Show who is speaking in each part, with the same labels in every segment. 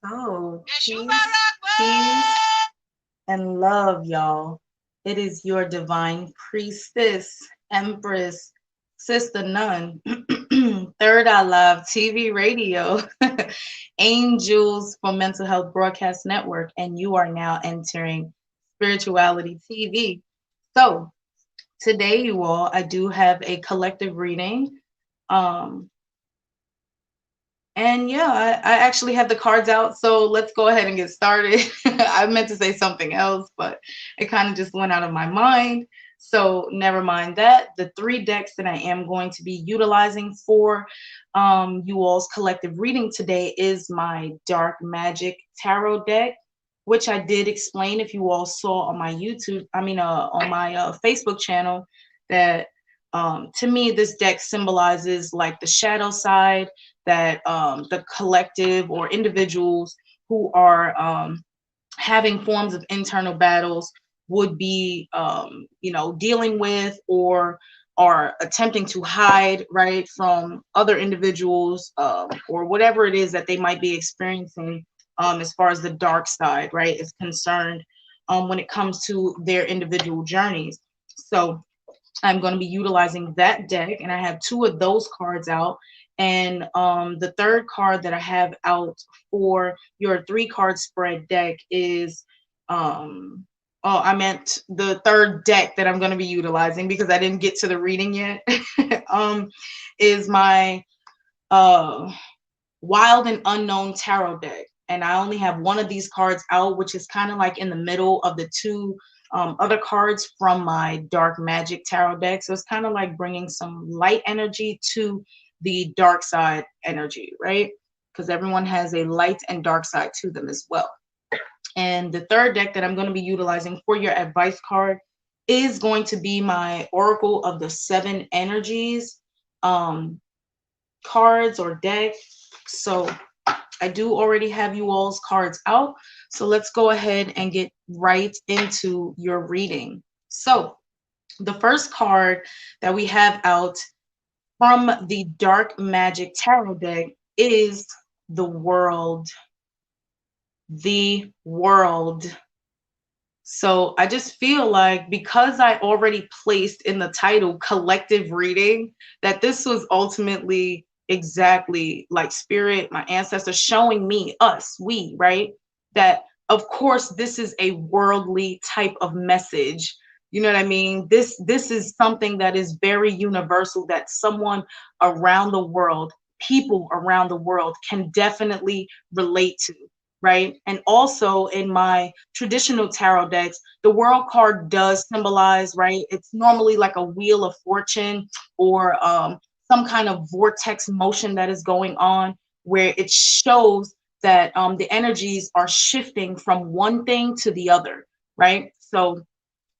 Speaker 1: So, peace, and love, y'all. It is your divine priestess, empress, sister nun, third eye live TV radio, angels for mental health broadcast network, and you are now entering spirituality TV. So today, you all, I do have a collective reading. Um, And yeah, I actually have the cards out, so let's go ahead and get started. I meant to say something else, but it kind of just went out of my mind. So never mind that. The three decks that I am going to be utilizing for you all's collective reading today is my Dark Magic Tarot deck, which I did explain if you all saw on my YouTube, on my Facebook channel, that to me, this deck symbolizes like the shadow side, that the collective or individuals who are having forms of internal battles would be, dealing with or are attempting to hide, right, from other individuals, or whatever it is that they might be experiencing, as far as the dark side, right, is concerned, when it comes to their individual journeys. So I'm going to be utilizing that deck, and I have two of those cards out. And the third card that I have out for your three card spread deck is, I meant the third deck that I'm going to be utilizing because I didn't get to the reading yet, is my Wild and Unknown Tarot deck. And I only have one of these cards out, which is kind of like in the middle of the two other cards from my Dark Magic Tarot deck. So it's kind of like bringing some light energy to the dark side energy, right? Because everyone has a light and dark side to them as well. And the third deck that I'm going to be utilizing for your advice card is going to be my Oracle of the Seven Energies cards or deck. So I do already have you all's cards out. So let's go ahead and get right into your reading. So the first card that we have out from the Dark Magic Tarot deck is the World. The World. So I just feel like because I already placed in the title collective reading, that this was ultimately exactly like spirit, my ancestors showing me, us, we, right? That of course this is a worldly type of message. You know what I mean? This is something that is very universal, that someone around the world, people around the world can definitely relate to, right? And also in my traditional tarot decks, the world card does symbolize, right? It's normally like a wheel of fortune, or some kind of vortex motion that is going on, where it shows that the energies are shifting from one thing to the other, right? So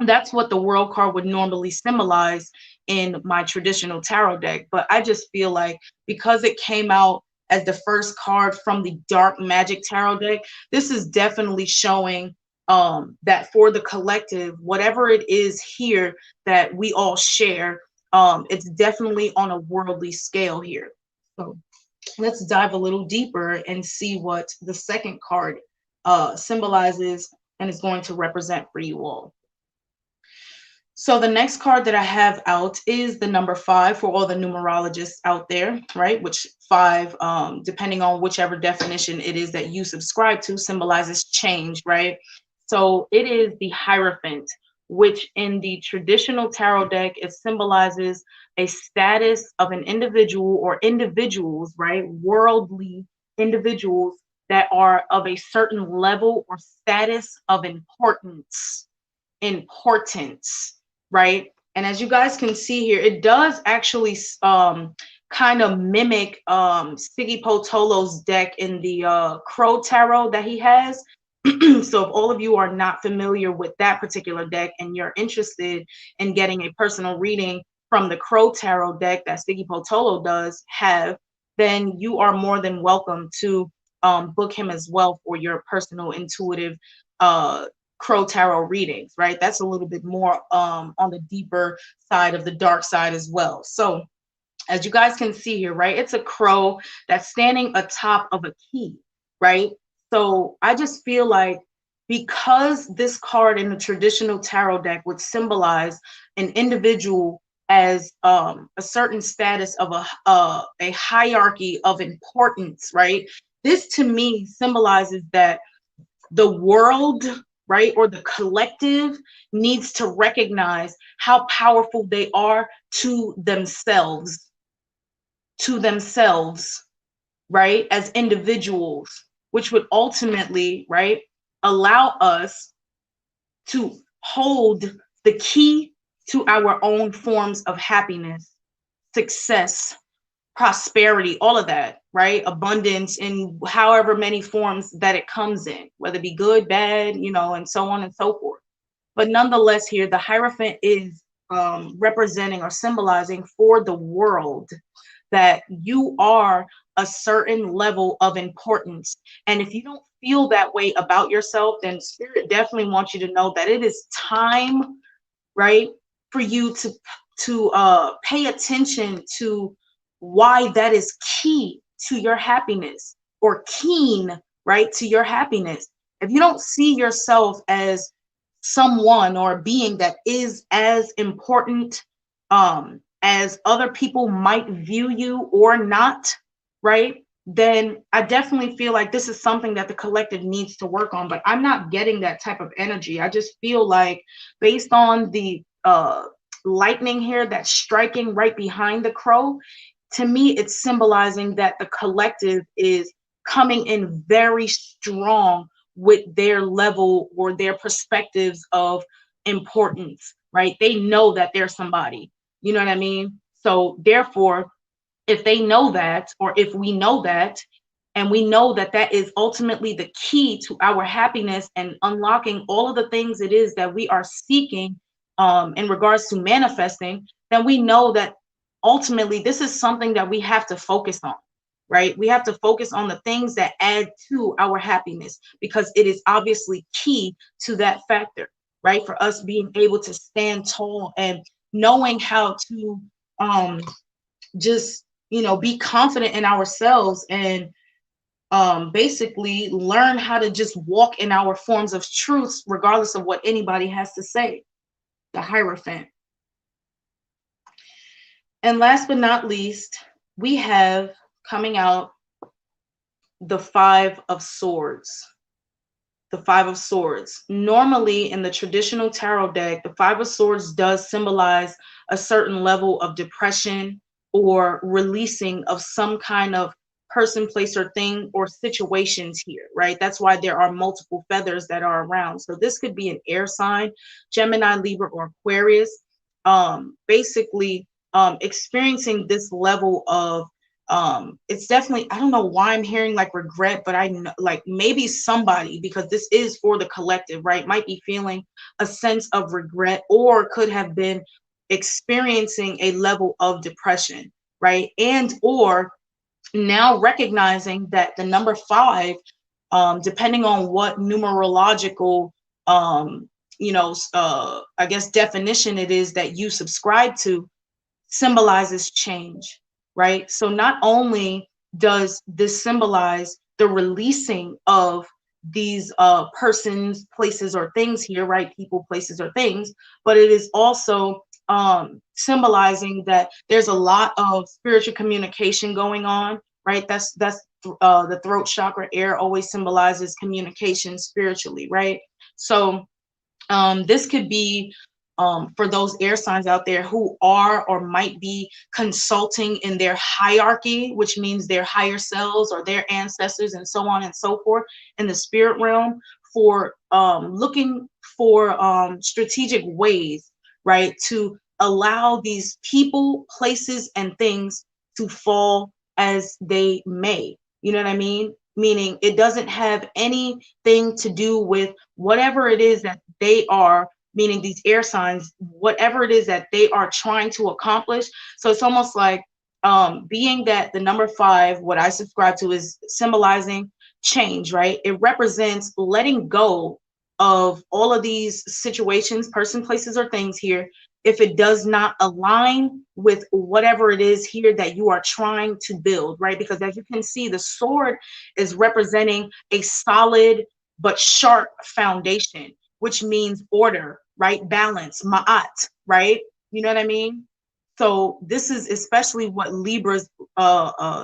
Speaker 1: that's what the world card would normally symbolize in my traditional tarot deck. But I just feel like because it came out as the first card from the Dark Magic Tarot deck, this is definitely showing that for the collective, whatever it is here that we all share, it's definitely on a worldly scale here. So let's dive a little deeper and see what the second card symbolizes and is going to represent for you all. So the next card that I have out is the number 5 for all the numerologists out there, right? Which 5, depending on whichever definition it is that you subscribe to, symbolizes change, right? So it is the Hierophant, which in the traditional tarot deck, it symbolizes a status of an individual or individuals, right? Worldly individuals that are of a certain level or status of importance, right? And as you guys can see here, it does actually kind of mimic Siggy Potolo's deck in the Crow Tarot that he has. So if all of you are not familiar with that particular deck and you're interested in getting a personal reading from the Crow Tarot deck that Siggy Potolo does have, then you are more than welcome to book him as well for your personal intuitive uh, Crow Tarot readings, right? That's a little bit more on the deeper side of the dark side as well. So as you guys can see here, right, it's a crow that's standing atop of a key, right? So I just feel like because this card in the traditional tarot deck would symbolize an individual as a certain status of a hierarchy of importance, right? This to me symbolizes that the world, right, or the collective needs to recognize how powerful they are to themselves, right, as individuals, which would ultimately, right, allow us to hold the key to our own forms of happiness, success, prosperity, all of that, right? Abundance in however many forms that it comes in, whether it be good, bad, and so on and so forth. But nonetheless, here, the Hierophant is representing or symbolizing for the world that you are a certain level of importance. And if you don't feel that way about yourself, then Spirit definitely wants you to know that it is time, right, for you to pay attention to why that is key to your happiness, or keen, right, to your happiness. If you don't see yourself as someone or a being that is as important as other people might view you or not, right? Then I definitely feel like this is something that the collective needs to work on. But I'm not getting that type of energy. I just feel like, based on the lightning here that's striking right behind the crow, to me, it's symbolizing that the collective is coming in very strong with their level or their perspectives of importance, right? They know that they're somebody, you know what I mean? So therefore, if they know that, or if we know that, and we know that that is ultimately the key to our happiness and unlocking all of the things it is that we are seeking in regards to manifesting, then we know that ultimately this is something that we have to focus on, right? We have to focus on the things that add to our happiness, because it is obviously key to that factor, right? For us being able to stand tall and knowing how to just, be confident in ourselves, and basically learn how to just walk in our forms of truths regardless of what anybody has to say. The Hierophant. And last but not least, we have coming out the Five of Swords. The Five of Swords. Normally in the traditional tarot deck, the Five of Swords does symbolize a certain level of depression or releasing of some kind of person, place, or thing or situations here, right? That's why there are multiple feathers that are around. So this could be an air sign, Gemini, Libra, or Aquarius, basically experiencing this level of it's definitely, I don't know why I'm hearing like regret, but I know, like, maybe somebody, because this is for the collective, right, might be feeling a sense of regret, or could have been experiencing a level of depression, right? And or now recognizing that the number five, depending on what numerological I guess definition it is that you subscribe to, symbolizes change, right? So not only does this symbolize the releasing of these persons, places, or things here, right? People, places, or things, but it is also symbolizing that there's a lot of spiritual communication going on, right? That's the throat chakra. Air always symbolizes communication spiritually, right? So this could be for those air signs out there who are or might be consulting in their hierarchy, which means their higher selves or their ancestors and so on and so forth in the spirit realm, for looking for strategic ways, right, to allow these people, places, and things to fall as they may. You know what I mean? Meaning it doesn't have anything to do with whatever it is that they are, meaning these air signs, whatever it is that they are trying to accomplish. So it's almost like, being that the number 5, what I subscribe to, is symbolizing change, right? It represents letting go of all of these situations, person, places, or things here, if it does not align with whatever it is here that you are trying to build, right? Because as you can see, the sword is representing a solid but sharp foundation, which means order, right? Balance, ma'at, right? You know what I mean? So this is especially what Libra's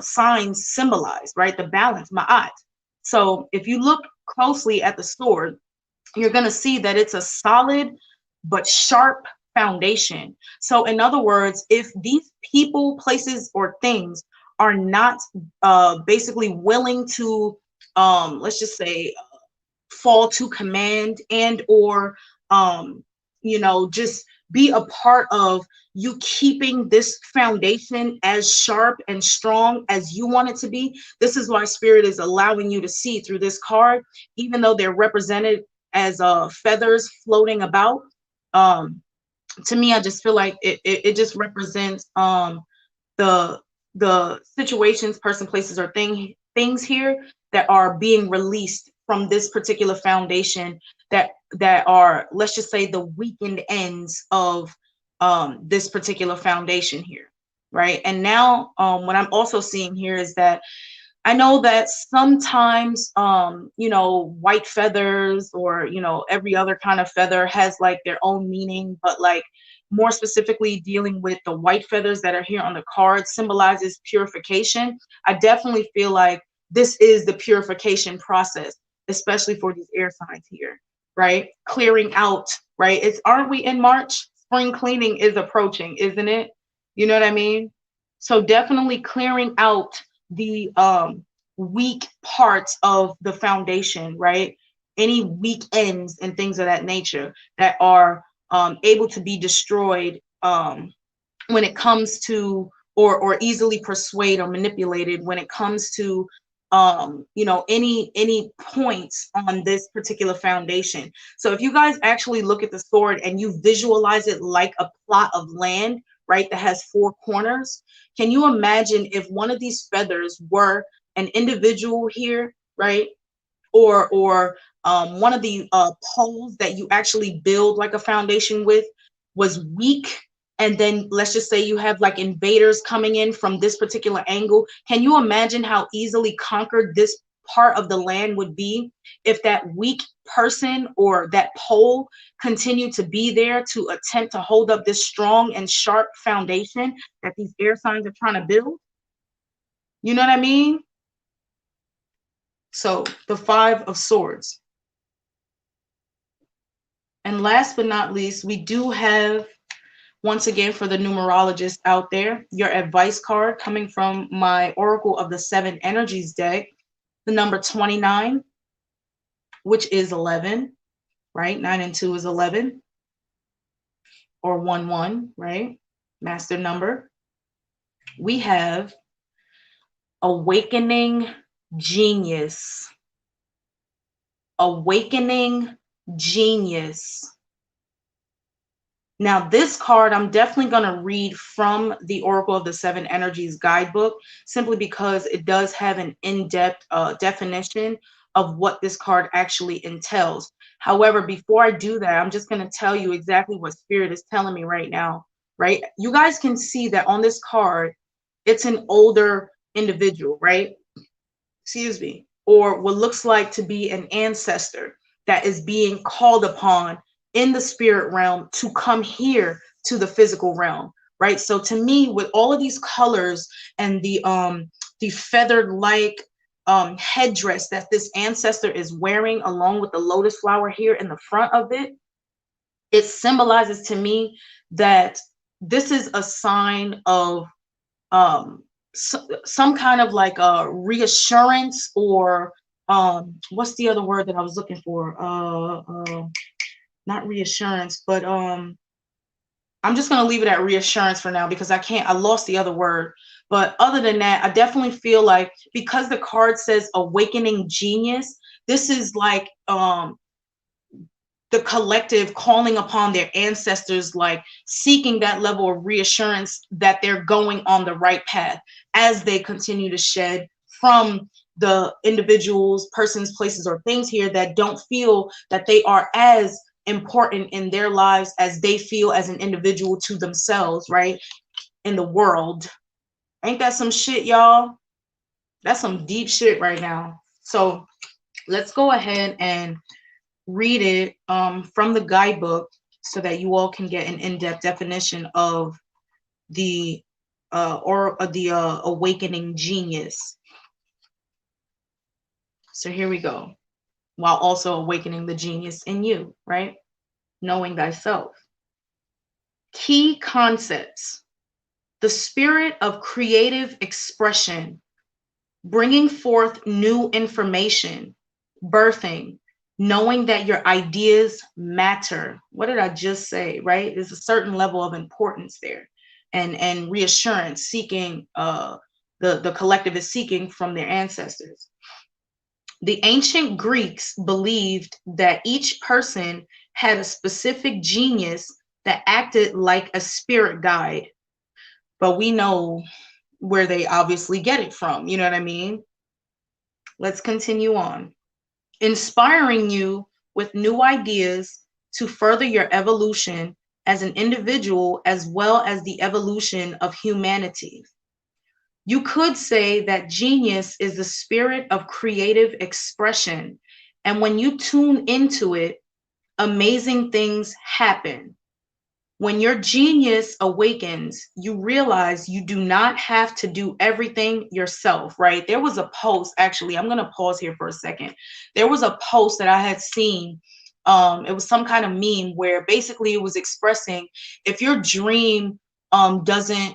Speaker 1: signs symbolize, right? The balance, ma'at. So if you look closely at the sword, you're going to see that it's a solid but sharp foundation. So in other words, if these people, places, or things are not basically willing to, let's just say, fall to command, and or just be a part of you keeping this foundation as sharp and strong as you want it to be. This is why spirit is allowing you to see through this card, even though they're represented as feathers floating about. To me, I just feel like it just represents the situations, person, places, or things here that are being released from this particular foundation, that are, let's just say, the weakened ends of this particular foundation here, right? And now, what I'm also seeing here is that I know that sometimes, white feathers, or, every other kind of feather has like their own meaning, but like more specifically dealing with the white feathers that are here on the card symbolizes purification. I definitely feel like this is the purification process, especially for these air signs here, right? Clearing out, right? Aren't we in March? Spring cleaning is approaching, isn't it? You know what I mean? So definitely clearing out the weak parts of the foundation, right? Any weak ends and things of that nature that are able to be destroyed when it comes to, or easily persuade or manipulated when it comes to any points on this particular foundation. So if you guys actually look at the sword and you visualize it like a plot of land, right, that has 4 corners, can you imagine if one of these feathers were an individual here, right? Or one of the poles that you actually build like a foundation with was weak, and then let's just say you have like invaders coming in from this particular angle. Can you imagine how easily conquered this part of the land would be if that weak person or that pole continued to be there to attempt to hold up this strong and sharp foundation that these air signs are trying to build? You know what I mean? So the 5 of Swords. And last but not least, we do have, once again, for the numerologists out there, your advice card coming from my Oracle of the 7 Energies deck, the number 29, which is 11, right? 9 and 2 is 11, or 1, right? Master number. We have Awakening Genius. Awakening Genius. Now, this card, I'm definitely going to read from the Oracle of the 7 Energies guidebook, simply because it does have an in-depth definition of what this card actually entails. However, before I do that, I'm just going to tell you exactly what Spirit is telling me right now, right? You guys can see that on this card, it's an older individual, right? Excuse me, or what looks like to be an ancestor that is being called upon in the spirit realm to come here to the physical realm, right? So to me, with all of these colors and the feathered like headdress that this ancestor is wearing, along with the lotus flower here in the front of it, it symbolizes to me that this is a sign of some kind of like a reassurance, or what's the other word that I was looking for? Not reassurance, but I'm just going to leave it at reassurance for now, because I lost the other word. But other than that, I definitely feel like because the card says awakening genius, this is like the collective calling upon their ancestors, like seeking that level of reassurance that they're going on the right path as they continue to shed from the individuals, persons, places, or things here that don't feel that they are as important in their lives as they feel as an individual to themselves, right? In the world. Ain't that some shit, y'all? That's some deep shit right now. So let's go ahead and read it from the guidebook so that you all can get an in-depth definition of the awakening genius. So here we go. While also awakening the genius in you, right? Knowing thyself. Key concepts. The spirit of creative expression, bringing forth new information, birthing, knowing that your ideas matter. What did I just say, right? There's a certain level of importance there, and reassurance, seeking the collective is seeking from their ancestors. The ancient Greeks believed that each person had a specific genius that acted like a spirit guide, but we know where they obviously get it from. You know what I mean? Let's continue on. Inspiring you with new ideas to further your evolution as an individual as well as the evolution of humanity. You could say that genius is the spirit of creative expression, and when you tune into it, amazing things happen. When your genius awakens, you realize you do not have to do everything yourself, right? There was a post, actually, I'm going to pause here for a second. There was a post that I had seen. It was some kind of meme where basically it was expressing if your dream doesn't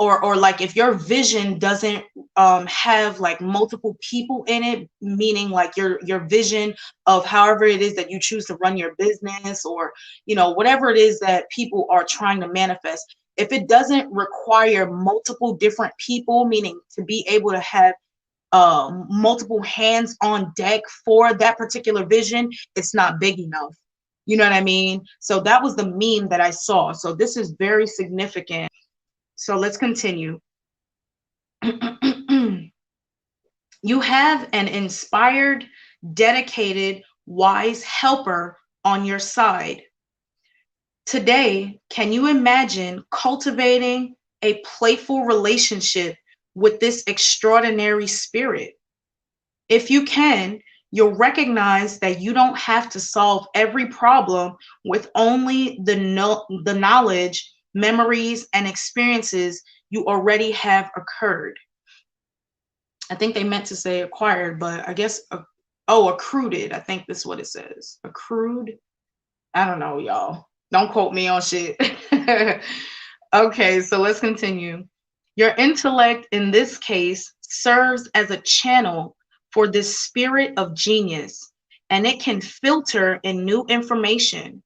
Speaker 1: or like if your vision doesn't have like multiple people in it, meaning like your vision of however it is that you choose to run your business, or whatever it is that people are trying to manifest, if it doesn't require multiple different people, meaning to be able to have multiple hands on deck for that particular vision, it's not big enough. You know what I mean? So that was the meme that I saw. So this is very significant. So let's continue. You have an inspired, dedicated, wise helper on your side. Today, can you imagine cultivating a playful relationship with this extraordinary spirit? If you can, you'll recognize that you don't have to solve every problem with only the knowledge, memories, and experiences you already have occurred. I think they meant to say acquired, but I guess, accrued. I think that's what it says. Accrued. I don't know, y'all. Don't quote me on shit. Okay, so let's continue. Your intellect in this case serves as a channel for this spirit of genius, and it can filter in new information.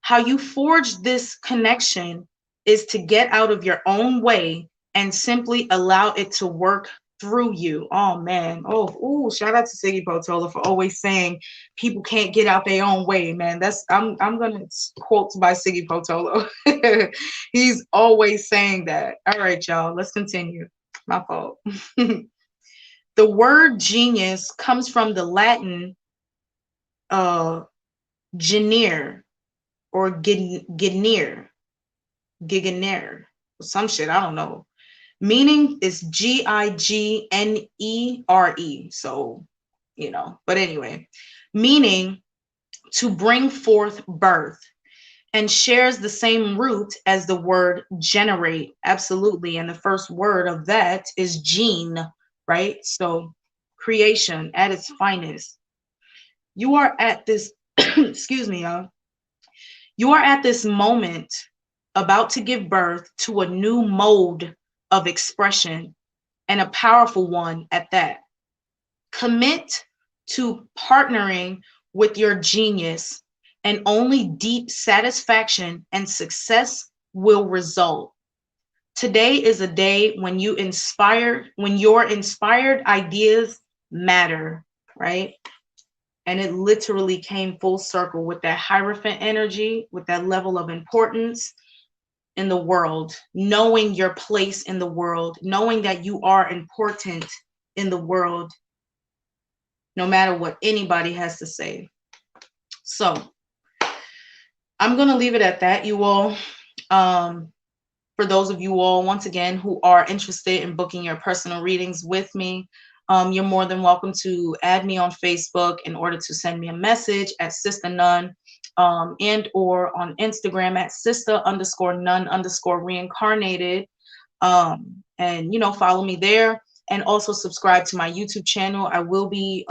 Speaker 1: How you forge this connection is to get out of your own way and simply allow it to work through you. Oh man. Oh, shout out to Siggy Potola for always saying people can't get out their own way, man. I'm gonna quote by Siggy Potola. He's always saying that. All right, y'all, let's continue. My fault. The word genius comes from the Latin geniere or gigner, some shit, I don't know. Meaning is Gignere. So, but anyway, meaning to bring forth birth, and shares the same root as the word generate. Absolutely. And the first word of that is gene, right? So creation at its finest. You are at this, excuse me, y'all. You are at this moment about to give birth to a new mode of expression, and a powerful one at that. Commit to partnering with your genius, and only deep satisfaction and success will result. Today is a day when your inspired ideas matter, right? And it literally came full circle with that Hierophant energy, with that level of importance in the world, knowing your place in the world, knowing that you are important in the world, no matter what anybody has to say. So I'm going to leave it at that, you all. Um, for those of you all, once again, who are interested in booking your personal readings with me, you're more than welcome to add me on Facebook in order to send me a message at Sister Nun, and or on Instagram at Sister_Nun_reincarnated. And follow me there, and also subscribe to my YouTube channel. I will be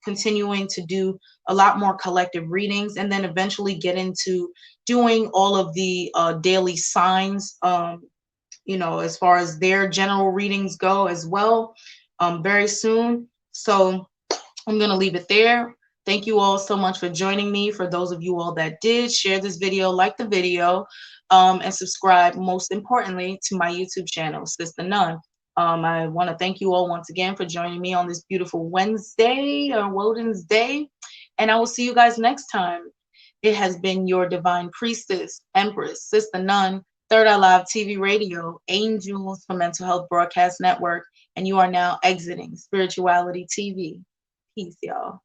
Speaker 1: continuing to do a lot more collective readings, and then eventually get into doing all of the daily signs, as far as their general readings go as well, very soon. So I'm going to leave it there. Thank you all so much for joining me. For those of you all that did, share this video, like the video, and subscribe, most importantly, to my YouTube channel, Sister Nun. I want to thank you all once again for joining me on this beautiful Wednesday, or Woden's Day, and I will see you guys next time. It has been your divine priestess, Empress, Sister Nun, Third Eye Live TV Radio, Angels for Mental Health Broadcast Network, and you are now exiting Spirituality TV. Peace, y'all.